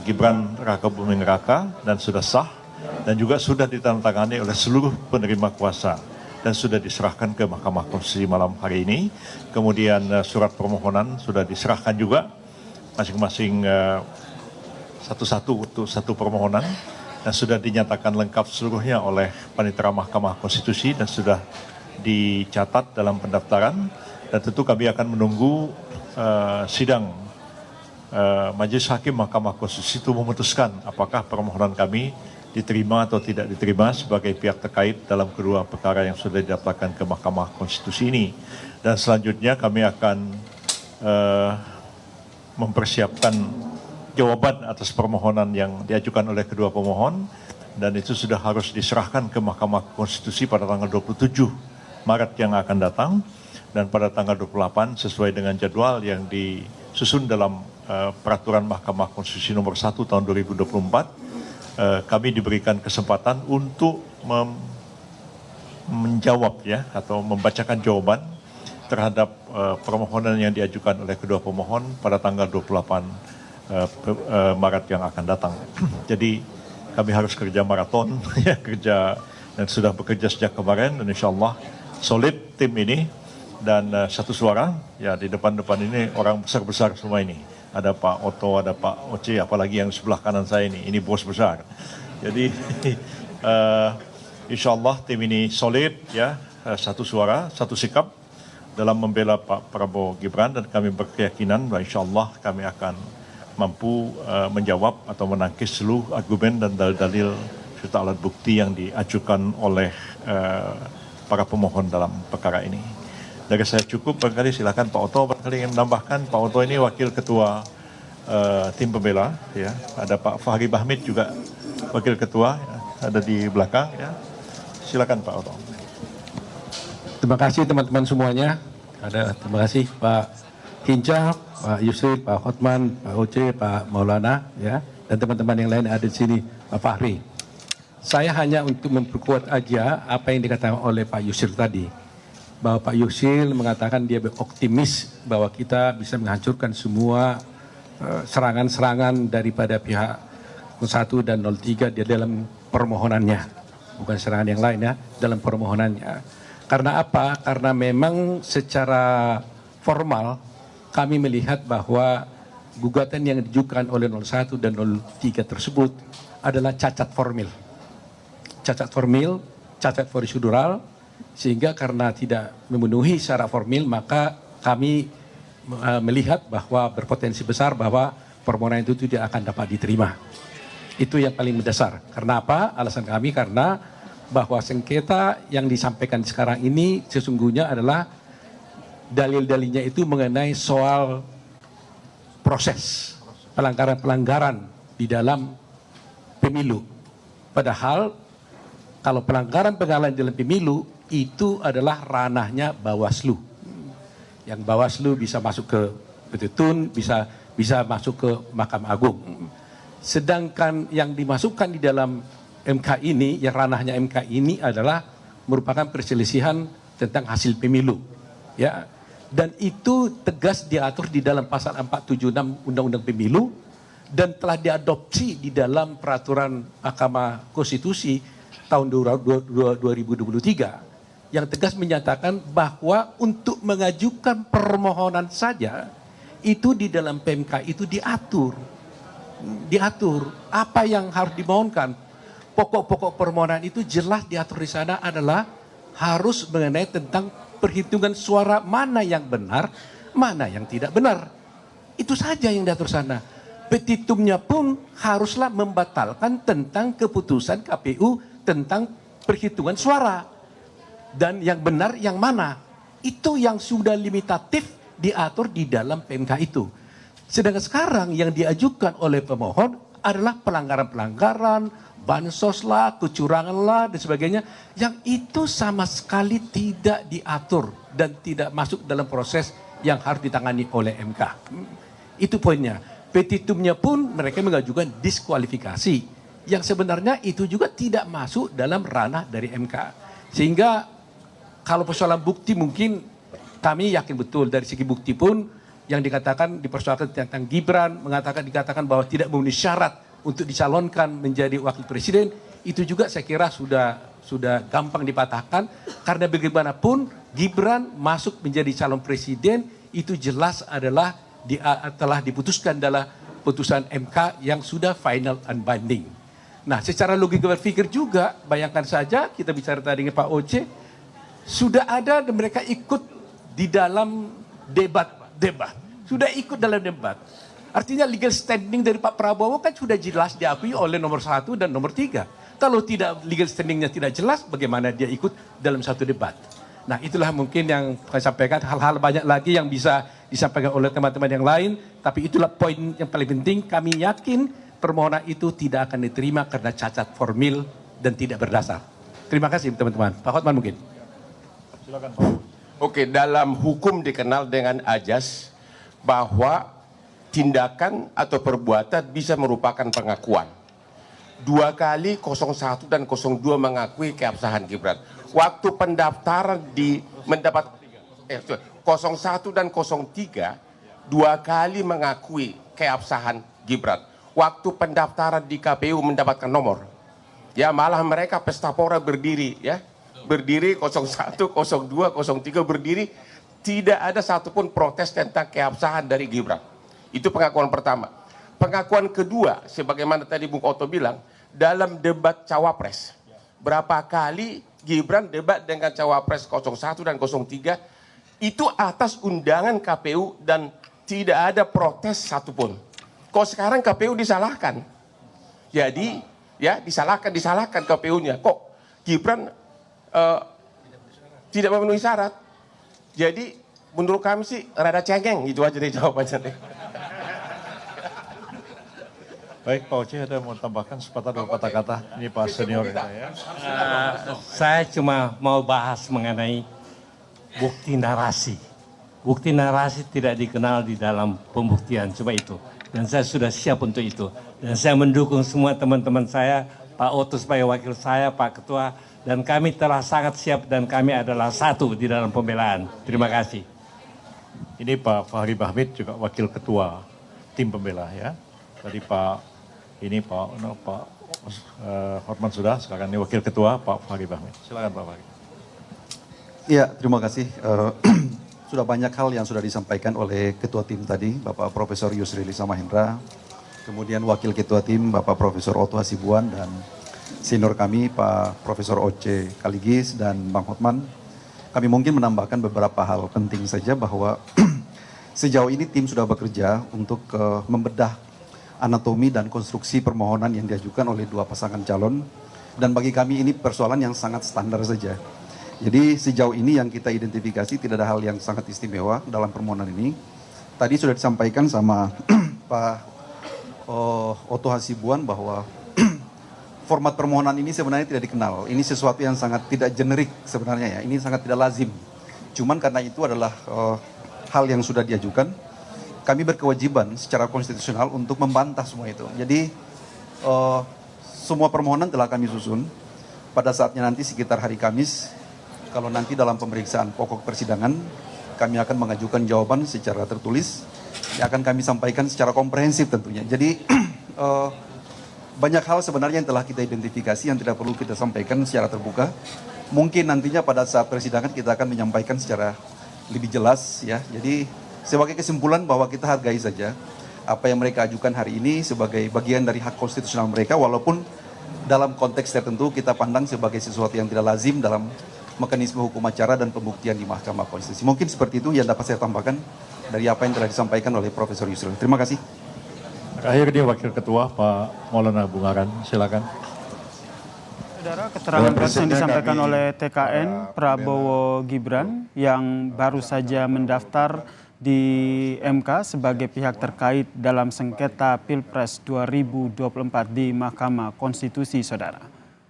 Gibran Raka Buming Raka dan sudah sah dan juga sudah ditandatangani oleh seluruh penerima kuasa dan sudah diserahkan ke Mahkamah Konstitusi malam hari ini. Kemudian surat permohonan sudah diserahkan juga masing-masing satu-satu untuk satu permohonan dan sudah dinyatakan lengkap seluruhnya oleh Panitera Mahkamah Konstitusi dan sudah dicatat dalam pendaftaran. Dan tentu kami akan menunggu sidang Majelis Hakim Mahkamah Konstitusi itu memutuskan apakah permohonan kami diterima atau tidak diterima sebagai pihak terkait dalam kedua perkara yang sudah didaftarkan ke Mahkamah Konstitusi ini. Dan selanjutnya kami akan mempersiapkan jawaban atas permohonan yang diajukan oleh kedua pemohon dan itu sudah harus diserahkan ke Mahkamah Konstitusi pada tanggal 27 Maret yang akan datang dan pada tanggal 28 sesuai dengan jadwal yang disusun dalam Peraturan Mahkamah Konstitusi nomor 1 tahun 2024 kami diberikan kesempatan untuk menjawab ya atau membacakan jawaban terhadap permohonan yang diajukan oleh kedua pemohon pada tanggal 28 Maret yang akan datang. Jadi kami harus kerja maraton ya kerja dan sudah bekerja sejak kemarin dan insyaallah solid tim ini dan satu suara ya di depan-depan ini orang besar-besar semua ini. Ada Pak Oto, ada Pak Oce, apalagi yang sebelah kanan saya ini bos besar. Jadi insya Allah tim ini solid ya, satu suara, satu sikap dalam membela Pak Prabowo Gibran dan kami berkeyakinan bahwa insya Allah kami akan mampu menjawab atau menangkis seluruh argumen dan dalil-dalil serta alat bukti yang diajukan oleh para pemohon dalam perkara ini. Dari saya cukup, barangkali silakan Pak Oto barangkali ingin menambahkan. Pak Oto ini wakil ketua tim pembela, ya. Ada Pak Fahri Bahmid juga wakil ketua, ya. Ada di belakang, ya. Silakan Pak Oto. Terima kasih teman-teman semuanya. Terima kasih Pak Hinca, Pak Yusri, Pak Hotman, Pak Oce, Pak Maulana, ya, dan teman-teman yang lain ada di sini, Pak Fahri. Saya hanya untuk memperkuat aja apa yang dikatakan oleh Pak Yusri tadi. Bahwa Pak Yusril mengatakan dia optimis bahwa kita bisa menghancurkan semua serangan-serangan daripada pihak 01 dan 03 di dalam permohonannya. Bukan serangan yang lain ya, dalam permohonannya. Karena apa? Karena memang secara formal kami melihat bahwa gugatan yang diajukan oleh 01 dan 03 tersebut adalah cacat formil. Cacat formil, cacat prosedural. Sehingga karena tidak memenuhi syarat formil maka kami melihat bahwa berpotensi besar bahwa permohonan itu tidak akan dapat diterima. Itu yang paling mendasar. Karena apa? Alasan kami karena bahwa sengketa yang disampaikan sekarang ini sesungguhnya adalah dalil-dalilnya itu mengenai soal proses pelanggaran-pelanggaran di dalam pemilu. Padahal kalau pelanggaran-pelanggaran dalam pemilu itu adalah ranahnya Bawaslu. Yang Bawaslu bisa masuk ke Petun, bisa masuk ke Mahkamah Agung. Sedangkan yang dimasukkan di dalam MK ini, yang ranahnya MK ini adalah merupakan perselisihan tentang hasil pemilu. Ya. Dan itu tegas diatur di dalam pasal 476 Undang-Undang Pemilu dan telah diadopsi di dalam peraturan Mahkamah Konstitusi tahun 2023. Yang tegas menyatakan bahwa untuk mengajukan permohonan saja itu di dalam PMK itu diatur apa yang harus dimohonkan. Pokok-pokok permohonan itu jelas diatur di sana adalah harus mengenai tentang perhitungan suara mana yang benar, mana yang tidak benar. Itu saja yang diatur sana. Petitumnya pun haruslah membatalkan tentang keputusan KPU tentang perhitungan suara. Dan yang benar yang mana? Itu yang sudah limitatif diatur di dalam PMK itu. Sedangkan sekarang yang diajukan oleh pemohon adalah pelanggaran-pelanggaran, bansos lah, kecurangan lah, dan sebagainya. Yang itu sama sekali tidak diatur dan tidak masuk dalam proses yang harus ditangani oleh MK. Itu poinnya. Petitumnya pun mereka mengajukan diskualifikasi. Yang sebenarnya itu juga tidak masuk dalam ranah dari MK. Sehingga kalau persoalan bukti mungkin kami yakin betul dari segi bukti pun yang dikatakan dipersoalkan tentang Gibran, dikatakan bahwa tidak memenuhi syarat untuk dicalonkan menjadi wakil presiden, itu juga saya kira sudah gampang dipatahkan, karena bagaimanapun Gibran masuk menjadi calon presiden itu jelas adalah telah diputuskan dalam putusan MK yang sudah final and binding. Nah, secara logika berpikir juga, bayangkan saja kita bicara tadi dengan Pak Oce, sudah ada dan mereka ikut di dalam debat, sudah ikut dalam debat. Artinya legal standing dari Pak Prabowo kan sudah jelas diakui oleh nomor 1 dan nomor 3. Kalau tidak legal standingnya tidak jelas, bagaimana dia ikut dalam satu debat? Nah, itulah mungkin yang saya sampaikan, hal-hal banyak lagi yang bisa disampaikan oleh teman-teman yang lain, tapi itulah poin yang paling penting. Kami yakin permohonan itu tidak akan diterima karena cacat formil dan tidak berdasar. Terima kasih teman-teman. Pak Hotman mungkin. Silakan Pak. Oke, dalam hukum dikenal dengan ajas bahwa tindakan atau perbuatan bisa merupakan pengakuan. 2 kali 01 dan 02 mengakui keabsahan Gibran. Waktu pendaftaran mendapat 01 dan 03 2 kali mengakui keabsahan Gibran. Waktu pendaftaran di KPU mendapatkan nomor. Ya, malah mereka pesta pora berdiri, ya. Berdiri 01, 02, 03 berdiri, tidak ada satupun protes tentang keabsahan dari Gibran. Itu pengakuan pertama. Pengakuan kedua, sebagaimana tadi Bung Otto bilang, dalam debat cawapres. Berapa kali Gibran debat dengan cawapres 01 dan 03, itu atas undangan KPU dan tidak ada protes satupun. Kok sekarang KPU disalahkan? Jadi, ya disalahkan KPU-nya. Kok Gibran tidak memenuhi syarat? Jadi menurut kami sih rada cengeng, itu aja deh jawabannya deh. Baik, Pak Oce ada mau tambahkan sepatah dua patah kata. Ini Pak senior kita ya. Saya cuma mau bahas mengenai bukti narasi. Bukti narasi tidak dikenal di dalam pembuktian, coba itu. Dan saya sudah siap untuk itu. Dan saya mendukung semua teman-teman saya, Pak Otto sebagai wakil saya, Pak Ketua, dan kami telah sangat siap dan kami adalah satu di dalam pembelaan. Terima kasih. Ini Pak Fahri Bahmid juga wakil ketua tim pembela ya. Tadi Pak Hotman sudah, sekarang ini wakil ketua Pak Fahri Bahmid. Silakan Pak Fahri. Iya, terima kasih. Sudah banyak hal yang sudah disampaikan oleh ketua tim tadi, Bapak Profesor Yusril Iza Mahendra, kemudian wakil ketua tim Bapak Profesor Otto Hasibuan, dan senior kami Pak Profesor Oce Kaligis dan Bang Hotman. Kami mungkin menambahkan beberapa hal penting saja bahwa sejauh ini tim sudah bekerja untuk membedah anatomi dan konstruksi permohonan yang diajukan oleh dua pasangan calon, dan bagi kami ini persoalan yang sangat standar saja. Jadi sejauh ini yang kita identifikasi tidak ada hal yang sangat istimewa dalam permohonan ini. Tadi sudah disampaikan sama Pak Otto Hasibuan bahwa format permohonan ini sebenarnya tidak dikenal. Ini sesuatu yang sangat tidak generik sebenarnya ya. Ini sangat tidak lazim. Cuman karena itu adalah hal yang sudah diajukan, kami berkewajiban secara konstitusional untuk membantah semua itu. Jadi semua permohonan telah kami susun. Pada saatnya nanti sekitar hari Kamis, kalau nanti dalam pemeriksaan pokok persidangan, kami akan mengajukan jawaban secara tertulis yang akan kami sampaikan secara komprehensif tentunya. Jadi banyak hal sebenarnya yang telah kita identifikasi yang tidak perlu kita sampaikan secara terbuka. Mungkin nantinya pada saat persidangan kita akan menyampaikan secara lebih jelas ya. Jadi sebagai kesimpulan bahwa kita hargai saja apa yang mereka ajukan hari ini sebagai bagian dari hak konstitusional mereka, walaupun dalam konteks tertentu kita pandang sebagai sesuatu yang tidak lazim dalam mekanisme hukum acara dan pembuktian di Mahkamah Konstitusi. Mungkin seperti itu yang dapat saya tambahkan dari apa yang telah disampaikan oleh Profesor Yusril. Terima kasih. Terakhir dia wakil ketua Pak Maulana Bungaran, silakan. Saudara, keterangan pers yang disampaikan oleh TKN Prabowo Gibran yang baru saja mendaftar di MK sebagai pihak terkait dalam sengketa Pilpres 2024 di Mahkamah Konstitusi, Saudara.